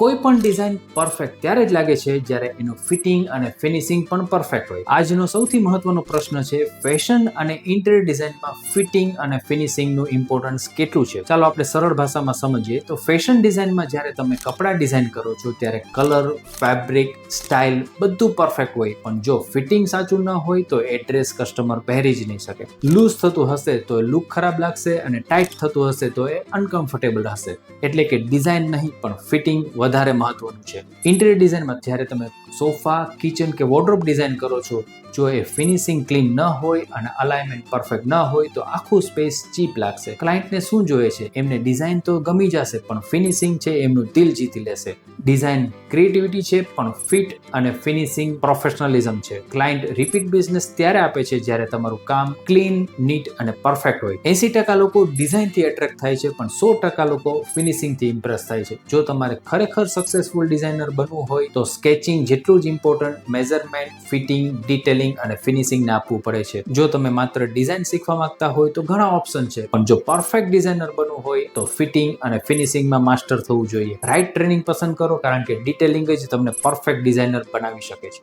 કોઈ પણ design perfect ત્યારે જ લાગે છે જ્યારે એનું ફિટિંગ અને ફિનિશિંગ પણ પરફેક્ટ હોય. આજનો સૌથી મહત્વનો પ્રશ્ન છે ફેશન અને ઇન્ટિરિયર ડિઝાઇનમાં ફિટિંગ અને ફિનિશિંગનું ઇમ્પોર્ટન્સ કેટલું છે. ચાલો આપણે સરળ ભાષામાં સમજીએ તો ફેશન ડિઝાઇનમાં જ્યારે તમે કપડાં ડિઝાઇન કરો છો ત્યારે કલર, ફેબ્રિક, સ્ટાઇલ બધું પરફેક્ટ હોય, પણ જો ફિટિંગ સાચું ન હોય તો એ ડ્રેસ કસ્ટમર પહેરી જ નહીં શકે. લૂઝ થતું હશે તો એ લુક ખરાબ લાગશે અને ટાઈટ થતું હશે તો એ અનકમ્ફર્ટેબલ હશે. એટલે કે ડિઝાઇન નહીં પણ ફિટિંગ વધારે મહત્વનું છે. ઇન્ટિરિયર ડિઝાઇનમાં જ્યારે તમે સોફા, કિચન કે વોર્ડરોબ ડિઝાઇન કરો છો, જો એ ફિનિશિંગ ક્લીન ન હોય અને અલાઇનમેન્ટ પરફેક્ટ ન હોય તો આખું સ્પેસ ચીપ લાગશે. ક્લાયન્ટને શું જોઈએ છે? એમને ડિઝાઇન તો ગમી જશે પણ ફિનિશિંગ છે એમનું દિલ જીતી લેશે. ડિઝાઇન ક્રિએટિવિટી છે પણ ફિટ અને ફિનિશિંગ પ્રોફેશનલિઝમ છે. ક્લાયન્ટ રિપીટ બિઝનેસ ત્યારે આપે છે જ્યારે તમારું કામ ક્લીન, નીટ અને પરફેક્ટ હોય. 80% લોકો ડિઝાઇનથી એટ્રેક્ટ થાય છે પણ 100% લોકો ફિનિશિંગથી ઇમ્પ્રેસ થાય છે. જો તમારે ખરેખર સક્સેસફુલ ડિઝાઇનર બનવું હોય તો સ્કેચિંગ જેટલું જ ઇમ્પોર્ટન્ટ મેઝરમેન્ટ, ફિટિંગ, ડિટેલિંગ અને ફિનિશિંગને આપવું પડે છે. જો તમે માત્ર ડિઝાઇન શીખવા માંગતા હોય તો ઘણા ઓપ્શન છે, પણ જો પરફેક્ટ ડિઝાઇનર બનવું હોય તો ફિટિંગ અને ફિનિશિંગમાં માસ્ટર થવું જોઈએ. રાઇટ ટ્રેનિંગ પસંદ કરો કારણ કે ડિટેલિંગ જ તમને પરફેક્ટ ડિઝાઇનર બનાવી શકે છે.